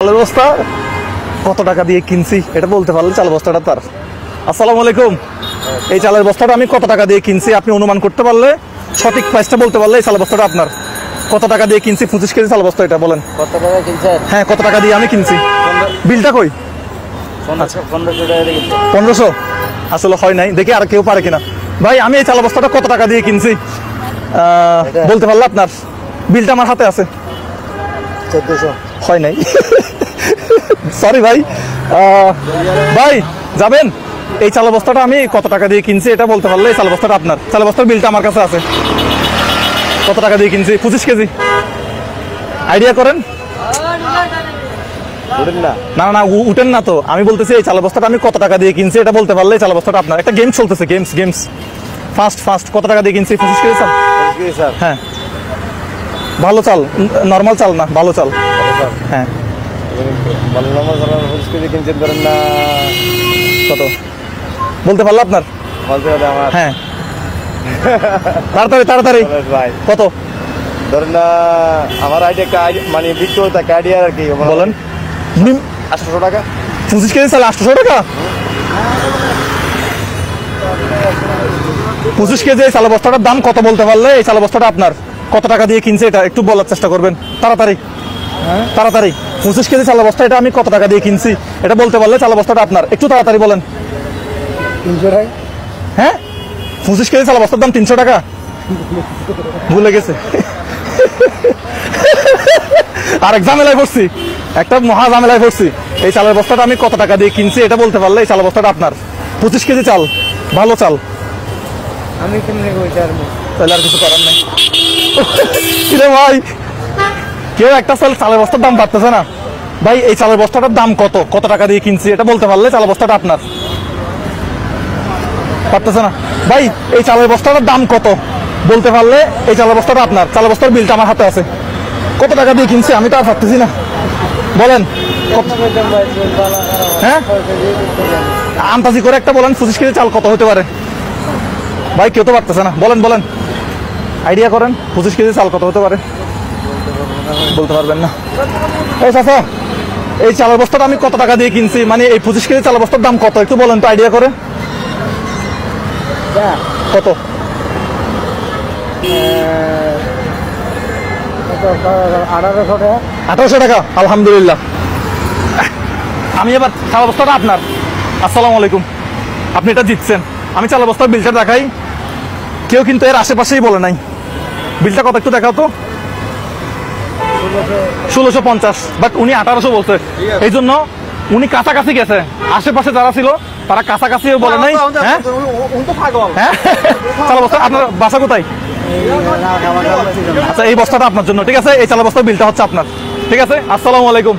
চালের বস্তা কত টাকা দিয়ে কিনছি এটা বলতে পারলে চালের বস্তাটা তার। আসসালামু আলাইকুম। এই চালের বস্তাটা আমি কত টাকা দিয়ে কিনছি আপনি অনুমান করতে পারলে, সঠিক প্রাইসটা বলতে পারলে এই চালের বস্তাটা আপনার। কত টাকা দিয়ে কিনছি? 25 কেজি চাল বস্তা। এটা বলেন কত টাকা কিনছেন? হ্যাঁ, কত টাকা দিয়ে আমি কিনছি। বিলটা কই? 1500 টাকা দিয়ে কিনছেন। 1500 আসলে হয় নাই, দেখি আর কেউ পারে কিনা। ভাই আমি এই চাল বস্তাটা কত টাকা দিয়ে কিনছি বলতে পারলে আপনার। বিলটা আমার হাতে আছে। 1400 হয় নাই। সরি ভাই। ভাই যাবেন, এই চাল বস্তাটা আমি কত টাকা দিয়ে কিনছি এটা বলতে পারলে এই চাল বস্তাটা আপনার। চাল বস্তার বিলটা আমার কাছে আছে। কত টাকা দিয়ে কিনছি? 25 কেজি। আইডিয়া করেন। না না উঠেন না তো, আমি বলতেছি এই চাল বস্তাটা আমি কত টাকা দিয়ে কিনছি এটা বলতে পারলে এই চাল বস্তাটা আপনার। একটা গেম চলতেছে, গেমস। ফাস্ট কত টাকা দিয়ে কিনছি? 25 কেজি চাল। হ্যাঁ, ভালো চাল, নর্মাল চাল না, ভালো চাল। হ্যাঁ, কত বলতে পারলো আপনার? হ্যাঁ, তাড়াতাড়ি কত? ধরেন না আমার আইডিয়া মানে বিক্রয় আইডিয়া আর কি বলেন। 800 টাকা। 25 কেজি চাল 800 টাকা। 25 কেজি এই চাল বস্তাটার দাম কত বলতে পারলে এই চাল বস্তাটা আপনার। কত টাকা দিয়ে কিনছে এটা একটু বলার চেষ্টা করবেন। তাড়াতাড়ি 25 কেজি চাল বস্তা এটা আমি কত টাকা দিয়ে কিনছি এটা বলতে পারলে চাল বস্তাটা আপনার। একটু তাড়াতাড়ি বলেন। 300 টাকা। হ্যাঁ, 25 কেজি চাল বস্তার দাম 300 টাকা। ভুলে গেছে। আরেক ঝামেলায় পড়ছি, একটা মহা ঝামেলায় পড়ছি। এই চালের বস্তাটা আমি কত টাকা দিয়ে কিনছি এটা বলতে পারলে এই চাল বস্তাটা আপনার। 25 কেজি চাল, ভালো চাল। আমি কেমনে তাহলে আর কিছু করার নাই। কিরে ভাই, কেউ একটা চালের বস্তার দাম বাড়তেছে না ভাই। এই চালের বস্তাটার দাম কত, কত টাকা দিয়ে কিনছি এটা বলতে পারলে চালের বস্তাটা আপনার। পারতেছে না ভাই। এই চালের বস্তাটার দাম কত বলতে পারলে এই চালের বস্তাটা আপনার। চালের বস্তার বিলটা আমার হাতে আছে। কত টাকা দিয়ে কিনছি আমি তো আর পারতেছি না। বলেন। হ্যাঁ, আন্দাজি করে একটা বলেন 25 কেজি চাল কত হতে পারে ভাই? কেউ তো পারতেছে না। বলেন আইডিয়া করেন 25 কেজি চাল কত হতে পারে। বলতে পারবেন না। এই চাচা, এই চালের বস্তাটা আমি কত টাকা দিয়ে কিনছি, মানে এই 25 কেজি চালের বস্তার দাম কত একটু বলেন তো আইডিয়া করে। কত? 1800 টাকা। আলহামদুলিল্লাহ। আমি এবার চাল বস্তাটা আপনার। আসসালামু আলাইকুম। আপনি এটা জিতছেন। আমি চাল বস্তার বিলটা দেখাই, কেউ কিন্তু এর আশেপাশেই বলে নাই। বিলটা কত একটু দেখাও তো। 1650, বাট উনি 1800 বলছে। এই জন্য উনি কাছাকাছি গেছে। আশেপাশে যারা ছিল তারা কাছাকাছি বলে নাই। হ্যাঁ, চাল বস্তা আপনার বাসা কোথায়? আচ্ছা, এই বস্তাটা আপনার জন্য। ঠিক আছে, এই চাল বস্তার বিলটা হচ্ছে আপনার। ঠিক আছে, আসসালামু আলাইকুম।